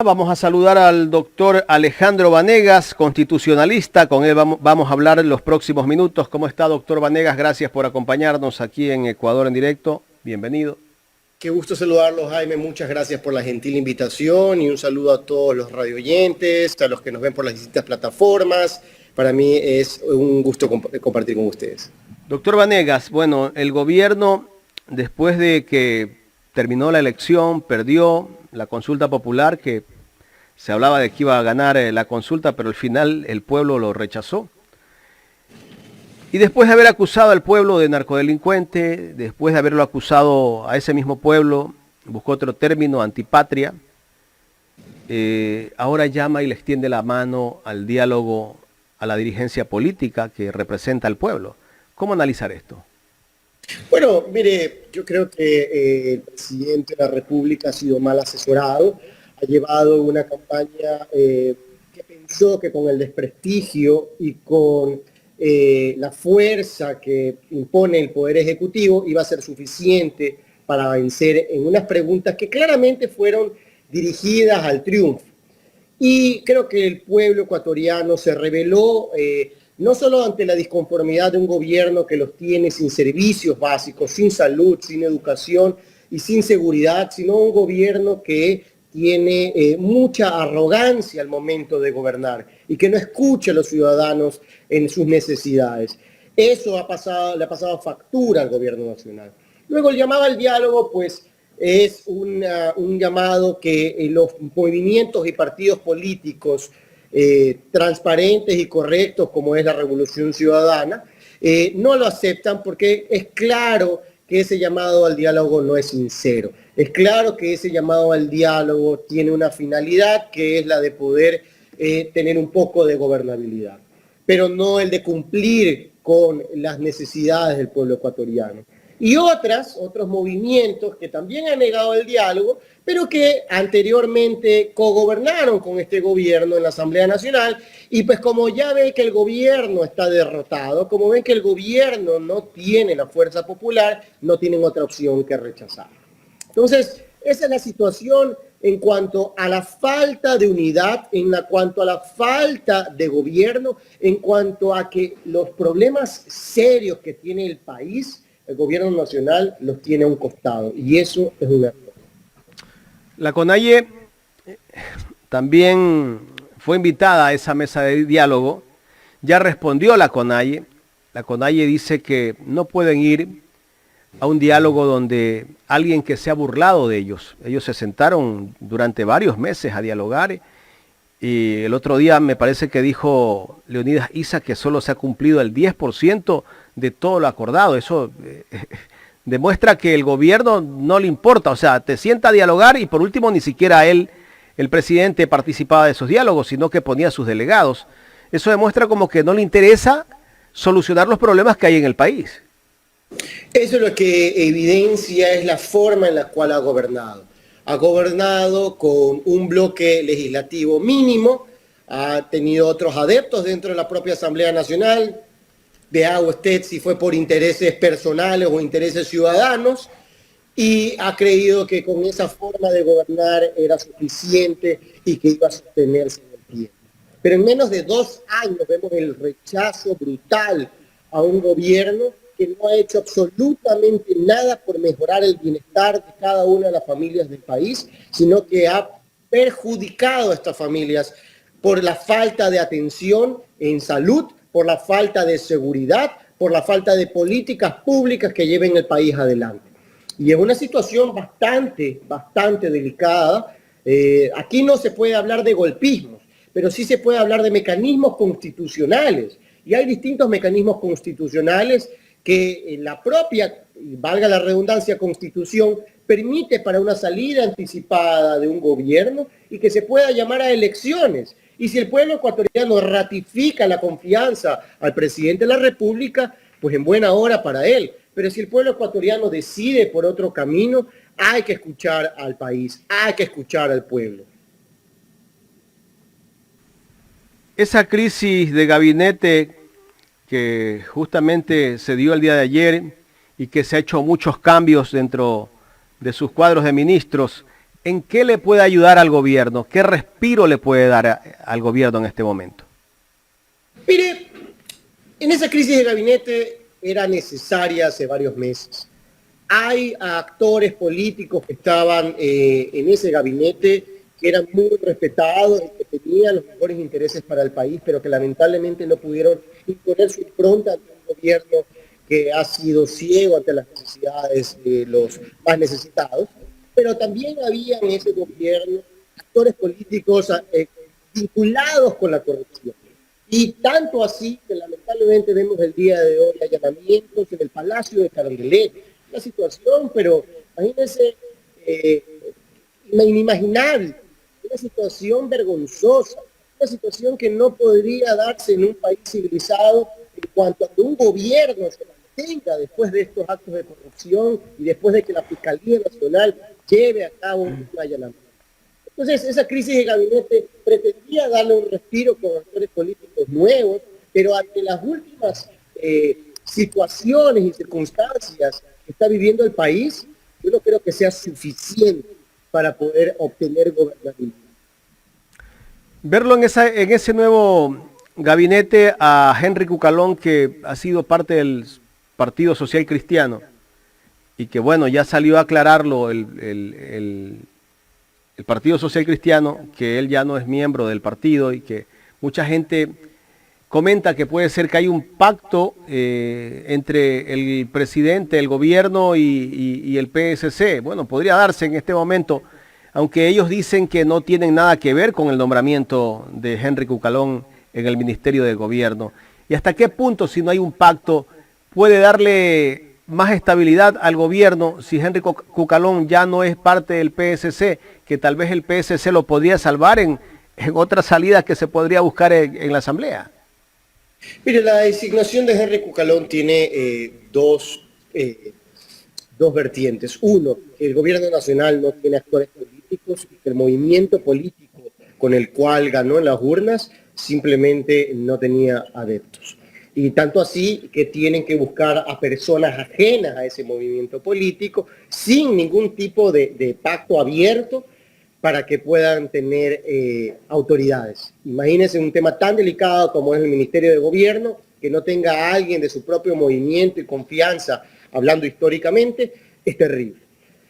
Vamos a saludar al doctor Alejandro Vanegas, constitucionalista. Con él vamos a hablar en los próximos minutos. ¿Cómo está, doctor Vanegas? Gracias por acompañarnos aquí en Ecuador en directo. Bienvenido. Qué gusto saludarlos, Jaime. Muchas gracias por la gentil invitación y un saludo a todos los radioyentes, a los que nos ven por las distintas plataformas. Para mí es un gusto compartir con ustedes. Doctor Vanegas, bueno, el gobierno, después de que terminó la elección, perdió la consulta popular, que se hablaba de que iba a ganar la consulta, pero al final el pueblo lo rechazó. Y después de haber acusado al pueblo de narcodelincuente, después de haberlo acusado a ese mismo pueblo, buscó otro término, antipatria, ahora llama y le extiende la mano al diálogo a la dirigencia política que representa al pueblo. ¿Cómo analizar esto? Bueno, mire, yo creo que el presidente de la República ha sido mal asesorado, ha llevado una campaña que pensó que con el desprestigio y con la fuerza que impone el Poder Ejecutivo iba a ser suficiente para vencer en unas preguntas que claramente fueron dirigidas al triunfo. Y creo que el pueblo ecuatoriano se rebeló no solo ante la disconformidad de un gobierno que los tiene sin servicios básicos, sin salud, sin educación y sin seguridad, sino un gobierno que tiene mucha arrogancia al momento de gobernar y que no escucha a los ciudadanos en sus necesidades. Eso le ha pasado factura al gobierno nacional. Luego el llamado al diálogo, pues, es un llamado que los movimientos y partidos políticos transparentes y correctos, como es la Revolución Ciudadana, no lo aceptan porque es claro que ese llamado al diálogo no es sincero. Es claro que ese llamado al diálogo tiene una finalidad que es la de poder tener un poco de gobernabilidad, pero no el de cumplir con las necesidades del pueblo ecuatoriano. Y otros movimientos que también han negado el diálogo, pero que anteriormente cogobernaron con este gobierno en la Asamblea Nacional, y pues como ya ven que el gobierno está derrotado, como ven que el gobierno no tiene la fuerza popular, no tienen otra opción que rechazar. Entonces, esa es la situación en cuanto a la falta de unidad, cuanto a la falta de gobierno, en cuanto a que los problemas serios que tiene el país, el gobierno nacional los tiene a un costado, y eso es un error. La CONAIE también fue invitada a esa mesa de diálogo. Ya respondió la CONAIE. La CONAIE dice que no pueden ir a un diálogo donde alguien que se ha burlado de ellos. Ellos se sentaron durante varios meses a dialogar y el otro día me parece que dijo Leonidas Issa que solo se ha cumplido el 10% de todo lo acordado. Eso demuestra que el gobierno no le importa, o sea, te sienta a dialogar y por último ni siquiera él, el presidente, participaba de esos diálogos, sino que ponía a sus delegados. Eso demuestra como que no le interesa solucionar los problemas que hay en el país. Eso es lo que evidencia es la forma en la cual ha gobernado. Ha gobernado con un bloque legislativo mínimo, ha tenido otros adeptos dentro de la propia Asamblea Nacional. Vea usted si fue por intereses personales o intereses ciudadanos, y ha creído que con esa forma de gobernar era suficiente y que iba a sostenerse en el tiempo. Pero en menos de 2 años vemos el rechazo brutal a un gobierno que no ha hecho absolutamente nada por mejorar el bienestar de cada una de las familias del país, sino que ha perjudicado a estas familias por la falta de atención en salud, por la falta de seguridad, por la falta de políticas públicas que lleven el país adelante. Y es una situación bastante delicada. Aquí no se puede hablar de golpismos, pero sí se puede hablar de mecanismos constitucionales. Y hay distintos mecanismos constitucionales que la propia, valga la redundancia, Constitución permite para una salida anticipada de un gobierno y que se pueda llamar a elecciones. Y si el pueblo ecuatoriano ratifica la confianza al presidente de la República, pues en buena hora para él. Pero si el pueblo ecuatoriano decide por otro camino, hay que escuchar al país, hay que escuchar al pueblo. Esa crisis de gabinete que justamente se dio el día de ayer y que se ha hecho muchos cambios dentro de sus cuadros de ministros, ¿en qué le puede ayudar al gobierno? ¿Qué respiro le puede dar al gobierno en este momento? Mire, en esa crisis de gabinete era necesaria hace varios meses. Hay actores políticos que estaban en ese gabinete que eran muy respetados y que tenían los mejores intereses para el país, pero que lamentablemente no pudieron imponer su impronta ante un gobierno que ha sido ciego ante las necesidades de los más necesitados. Pero también había en ese gobierno actores políticos vinculados con la corrupción. Y tanto así que lamentablemente vemos el día de hoy allanamientos en el Palacio de Carondelet. Una situación, pero imagínense, inimaginable, una situación vergonzosa, una situación que no podría darse en un país civilizado en cuanto a que un gobierno se mantenga después de estos actos de corrupción y después de que la Fiscalía Nacional lleve a cabo un allanamiento. Entonces, esa crisis de gabinete pretendía darle un respiro con actores políticos nuevos, pero ante las últimas situaciones y circunstancias que está viviendo el país, yo no creo que sea suficiente para poder obtener gobernabilidad. Verlo en ese nuevo gabinete a Henry Cucalón, que ha sido parte del Partido Social Cristiano, y que bueno, ya salió a aclararlo el Partido Social Cristiano, que él ya no es miembro del partido y que mucha gente comenta que puede ser que hay un pacto entre el presidente, el gobierno y el PSC. Bueno, podría darse en este momento, aunque ellos dicen que no tienen nada que ver con el nombramiento de Henry Cucalón en el Ministerio de Gobierno. ¿Y hasta qué punto, si no hay un pacto, puede darle más estabilidad al gobierno si Henry Cucalón ya no es parte del PSC, que tal vez el PSC lo podría salvar en otras salidas que se podría buscar en la Asamblea? Mire, la designación de Henry Cucalón tiene dos vertientes. Uno, que el gobierno nacional no tiene actores políticos y que el movimiento político con el cual ganó en las urnas simplemente no tenía adeptos. Y tanto así que tienen que buscar a personas ajenas a ese movimiento político sin ningún tipo de pacto abierto para que puedan tener autoridades. Imagínense un tema tan delicado como es el Ministerio de Gobierno, que no tenga a alguien de su propio movimiento y confianza, hablando históricamente, es terrible.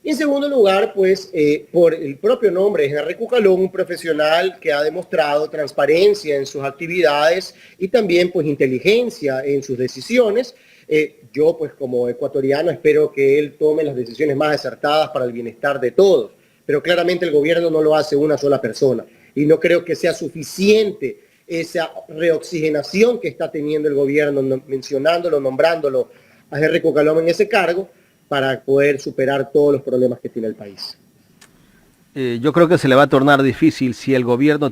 Y en segundo lugar, pues, por el propio nombre de Henry Cucalón, un profesional que ha demostrado transparencia en sus actividades y también, pues, inteligencia en sus decisiones. Yo, pues, como ecuatoriano, espero que él tome las decisiones más acertadas para el bienestar de todos. Pero claramente el gobierno no lo hace una sola persona. Y no creo que sea suficiente esa reoxigenación que está teniendo el gobierno, mencionándolo, nombrándolo a Henry Cucalón en ese cargo, para poder superar todos los problemas que tiene el país. Yo creo que se le va a tornar difícil si el gobierno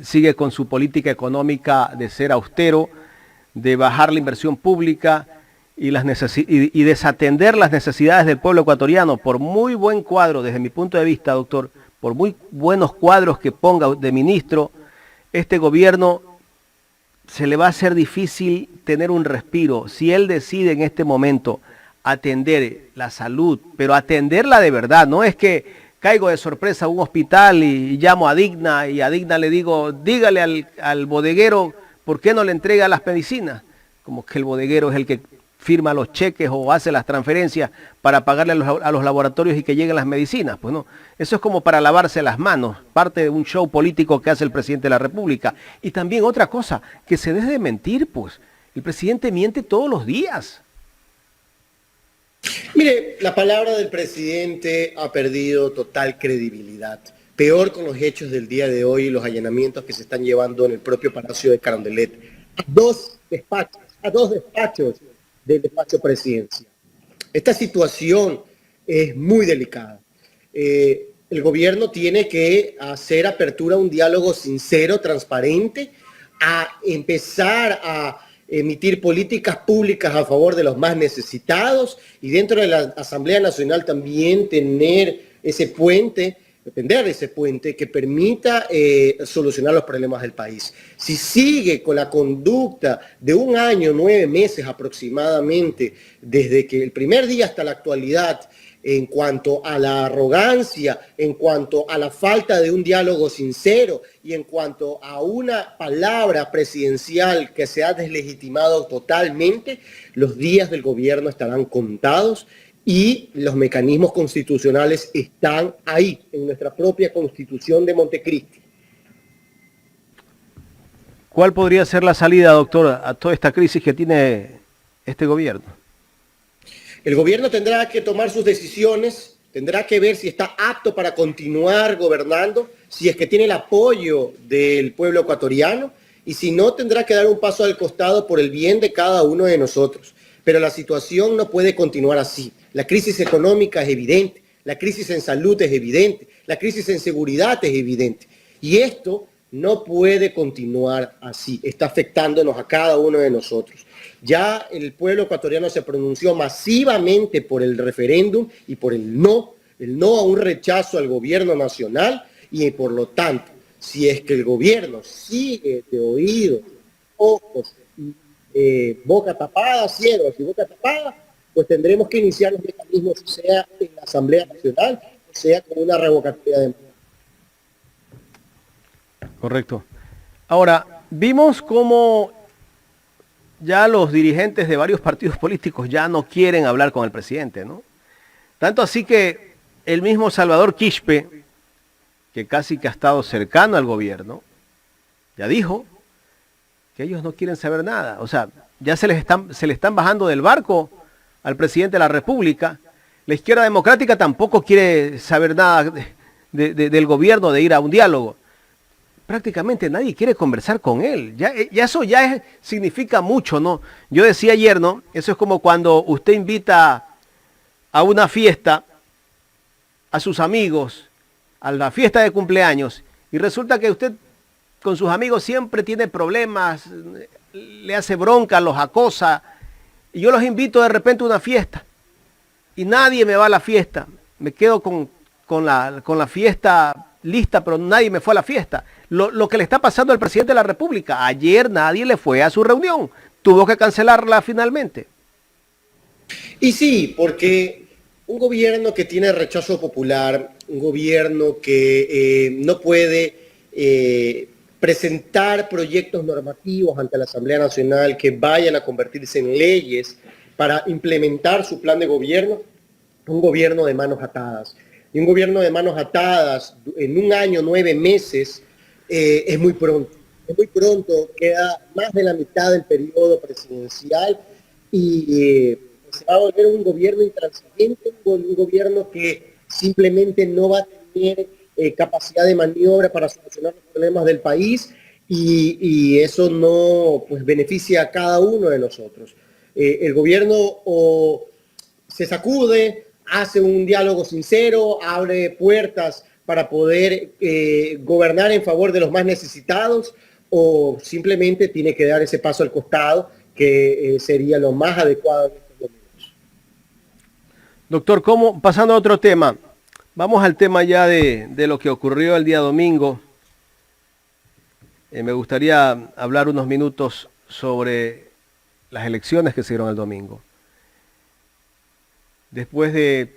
sigue con su política económica de ser austero, de bajar la inversión pública y desatender las necesidades del pueblo ecuatoriano. Por muy buen cuadro, desde mi punto de vista, doctor, por muy buenos cuadros que ponga de ministro, este gobierno se le va a hacer difícil tener un respiro. Si él decide en este momento atender la salud, pero atenderla de verdad, no es que caigo de sorpresa a un hospital y llamo a Digna y a Digna le digo, dígale al bodeguero por qué no le entrega las medicinas, como que el bodeguero es el que firma los cheques o hace las transferencias para pagarle a los laboratorios y que lleguen las medicinas. Pues no, eso es como para lavarse las manos, parte de un show político que hace el presidente de la República. Y también otra cosa, que se deje de mentir, pues, el presidente miente todos los días. Mire, la palabra del presidente ha perdido total credibilidad. Peor con los hechos del día de hoy y los allanamientos que se están llevando en el propio Palacio de Carondelet. A dos despachos del despacho presidencial. Esta situación es muy delicada. El gobierno tiene que hacer apertura a un diálogo sincero, transparente, a empezar a emitir políticas públicas a favor de los más necesitados y dentro de la Asamblea Nacional también tener ese puente, depender de ese puente que permita solucionar los problemas del país. Si sigue con la conducta de 1 año, 9 meses aproximadamente, desde que el primer día hasta la actualidad, en cuanto a la arrogancia, en cuanto a la falta de un diálogo sincero y en cuanto a una palabra presidencial que se ha deslegitimado totalmente, los días del gobierno estarán contados y los mecanismos constitucionales están ahí, en nuestra propia Constitución de Montecristi. ¿Cuál podría ser la salida, doctor, a toda esta crisis que tiene este gobierno? El gobierno tendrá que tomar sus decisiones, tendrá que ver si está apto para continuar gobernando, si es que tiene el apoyo del pueblo ecuatoriano, y si no, tendrá que dar un paso al costado por el bien de cada uno de nosotros. Pero la situación no puede continuar así. La crisis económica es evidente, la crisis en salud es evidente, la crisis en seguridad es evidente. Y esto no puede continuar así, está afectándonos a cada uno de nosotros. Ya el pueblo ecuatoriano se pronunció masivamente por el referéndum y por el no a un rechazo al gobierno nacional, y por lo tanto, si es que el gobierno sigue de oídos, ojos, boca tapada, ciegos y boca tapada, pues tendremos que iniciar los mecanismos, sea en la Asamblea Nacional, o sea con una revocatoria de mandato. Correcto. Ahora, vimos cómo ya los dirigentes de varios partidos políticos ya no quieren hablar con el presidente, ¿no? Tanto así que el mismo Salvador Quispe, que casi que ha estado cercano al gobierno, ya dijo que ellos no quieren saber nada. O sea, ya se le están bajando del barco al presidente de la República. La izquierda democrática tampoco quiere saber nada del gobierno, de ir a un diálogo. Prácticamente nadie quiere conversar con él. Ya eso significa mucho, ¿no? Yo decía ayer, ¿no? Eso es como cuando usted invita a una fiesta a sus amigos, a la fiesta de cumpleaños, y resulta que usted con sus amigos siempre tiene problemas, le hace bronca, los acosa, y yo los invito de repente a una fiesta, y nadie me va a la fiesta. Me quedo con la fiesta lista, pero nadie me fue a la fiesta. Lo que le está pasando al presidente de la República. Ayer nadie le fue a su reunión. Tuvo que cancelarla finalmente. Y sí, porque un gobierno que tiene rechazo popular, un gobierno que no puede presentar proyectos normativos ante la Asamblea Nacional que vayan a convertirse en leyes para implementar su plan de gobierno, un gobierno de manos atadas. Y un gobierno de manos atadas en un año, 9 meses, es muy pronto. Es muy pronto, queda más de la mitad del periodo presidencial y se va a volver un gobierno intransigente, un gobierno que simplemente no va a tener capacidad de maniobra para solucionar los problemas del país, y eso no pues beneficia a cada uno de nosotros. El gobierno o se sacude, hace un diálogo sincero, abre puertas para poder gobernar en favor de los más necesitados, o simplemente tiene que dar ese paso al costado, que sería lo más adecuado en estos momentos. Doctor, pasando a otro tema, vamos al tema ya de lo que ocurrió el día domingo. Me gustaría hablar unos minutos sobre las elecciones que se dieron el domingo. Después de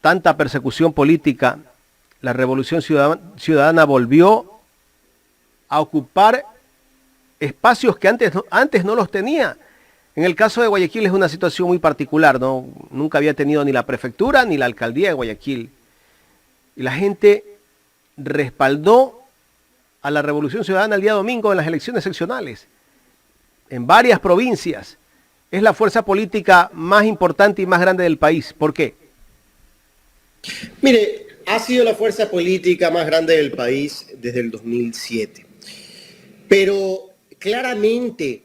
tanta persecución política, la Revolución Ciudadana volvió a ocupar espacios que antes no los tenía. En el caso de Guayaquil es una situación muy particular, ¿no? Nunca había tenido ni la prefectura ni la alcaldía de Guayaquil. Y la gente respaldó a la Revolución Ciudadana el día domingo en las elecciones seccionales, en varias provincias. Es la fuerza política más importante y más grande del país. ¿Por qué? Mire, ha sido la fuerza política más grande del país desde el 2007. Pero claramente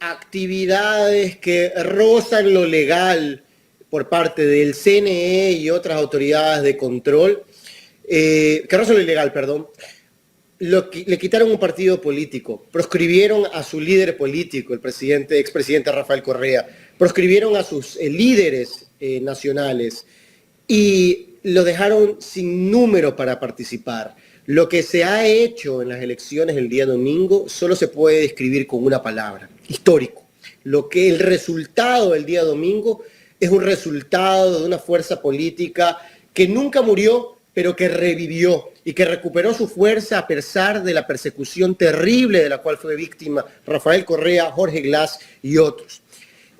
actividades que rozan lo legal por parte del CNE y otras autoridades de control, que rozan lo ilegal, perdón, le quitaron un partido político, proscribieron a su líder político, el expresidente Rafael Correa, proscribieron a sus líderes nacionales y lo dejaron sin número para participar. Lo que se ha hecho en las elecciones el día domingo solo se puede describir con una palabra: histórico. El resultado del día domingo es un resultado de una fuerza política que nunca murió, pero que revivió y que recuperó su fuerza a pesar de la persecución terrible de la cual fue víctima Rafael Correa, Jorge Glass y otros.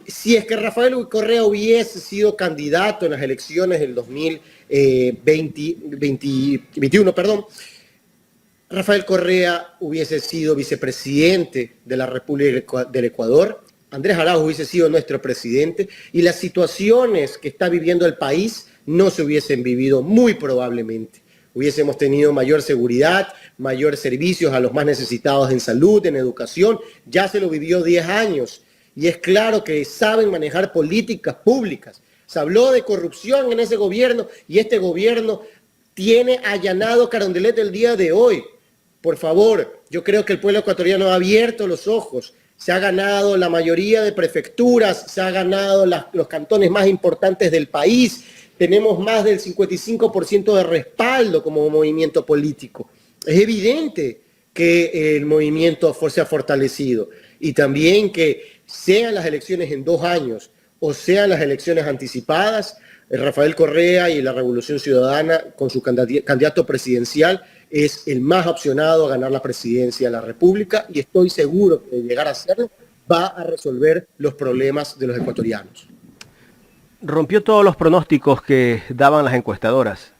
Si es que Rafael Correa hubiese sido candidato en las elecciones del 2021, Rafael Correa hubiese sido vicepresidente de la República del Ecuador, Andrés Arauz hubiese sido nuestro presidente y las situaciones que está viviendo el país no se hubiesen vivido muy probablemente. Hubiésemos tenido mayor seguridad, mayor servicios a los más necesitados en salud, en educación. Ya se lo vivió 10 años y es claro que saben manejar políticas públicas. Se habló de corrupción en ese gobierno y este gobierno tiene allanado Carondelet el día de hoy. Por favor, yo creo que el pueblo ecuatoriano ha abierto los ojos. Se ha ganado la mayoría de prefecturas, se ha ganado los cantones más importantes del país. Tenemos más del 55% de respaldo como movimiento político. Es evidente que el movimiento se ha fortalecido y también que sean las elecciones en 2 años o sean las elecciones anticipadas, Rafael Correa y la Revolución Ciudadana con su candidato presidencial es el más opcionado a ganar la presidencia de la República y estoy seguro que de llegar a hacerlo va a resolver los problemas de los ecuatorianos. Rompió todos los pronósticos que daban las encuestadoras.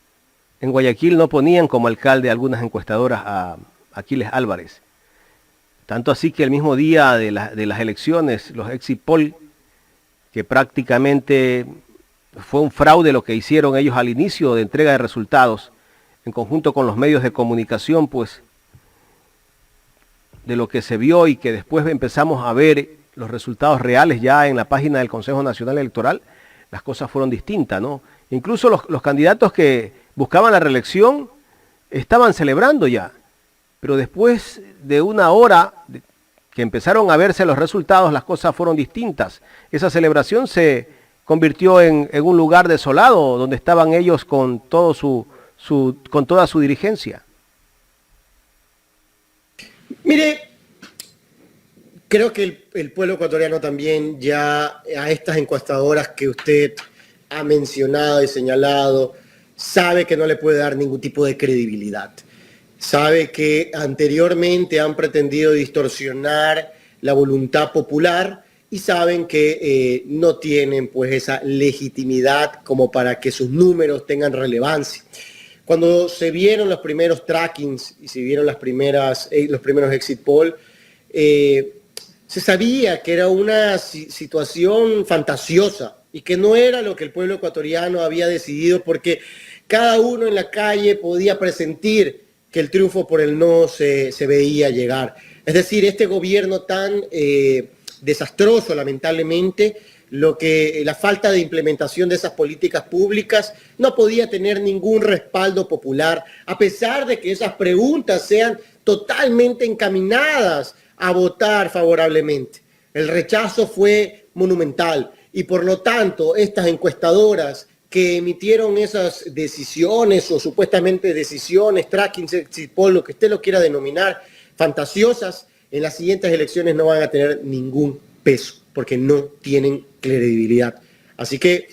En Guayaquil no ponían como alcalde algunas encuestadoras a Aquiles Álvarez. Tanto así que el mismo día de las elecciones, los exit poll, que prácticamente fue un fraude lo que hicieron ellos al inicio de entrega de resultados, en conjunto con los medios de comunicación, pues de lo que se vio y que después empezamos a ver los resultados reales ya en la página del Consejo Nacional Electoral, las cosas fueron distintas, ¿no? Incluso los candidatos que buscaban la reelección estaban celebrando ya, pero después de una hora que empezaron a verse los resultados, las cosas fueron distintas. Esa celebración se convirtió en un lugar desolado, donde estaban ellos con toda su dirigencia. Mire, creo que el pueblo ecuatoriano también ya a estas encuestadoras que usted ha mencionado y señalado, sabe que no le puede dar ningún tipo de credibilidad. Sabe que anteriormente han pretendido distorsionar la voluntad popular y saben que no tienen pues esa legitimidad como para que sus números tengan relevancia. Cuando se vieron los primeros trackings y se vieron los primeros exit poll, se sabía que era una situación fantasiosa y que no era lo que el pueblo ecuatoriano había decidido porque cada uno en la calle podía presentir que el triunfo por el no se veía llegar. Es decir, este gobierno tan desastroso, lamentablemente, la falta de implementación de esas políticas públicas no podía tener ningún respaldo popular, a pesar de que esas preguntas sean totalmente encaminadas a votar favorablemente. El rechazo fue monumental y por lo tanto estas encuestadoras que emitieron esas decisiones o supuestamente decisiones, tracking, exit poll, lo que usted lo quiera denominar, fantasiosas, en las siguientes elecciones no van a tener ningún peso porque no tienen credibilidad. Así que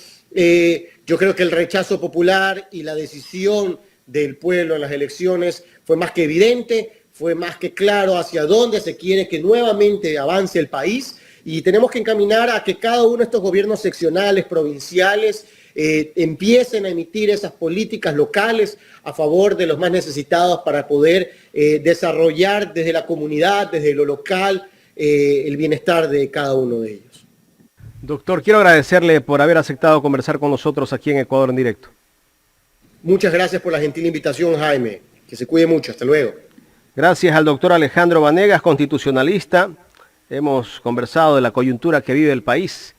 yo creo que el rechazo popular y la decisión del pueblo en las elecciones fue más que evidente, fue más que claro hacia dónde se quiere que nuevamente avance el país y tenemos que encaminar a que cada uno de estos gobiernos seccionales, provinciales, empiecen a emitir esas políticas locales a favor de los más necesitados para poder desarrollar desde la comunidad, desde lo local, el bienestar de cada uno de ellos. Doctor, quiero agradecerle por haber aceptado conversar con nosotros aquí en Ecuador en Directo. Muchas gracias por la gentil invitación, Jaime. Que se cuide mucho. Hasta luego. Gracias al doctor Alejandro Vanegas, constitucionalista. Hemos conversado de la coyuntura que vive el país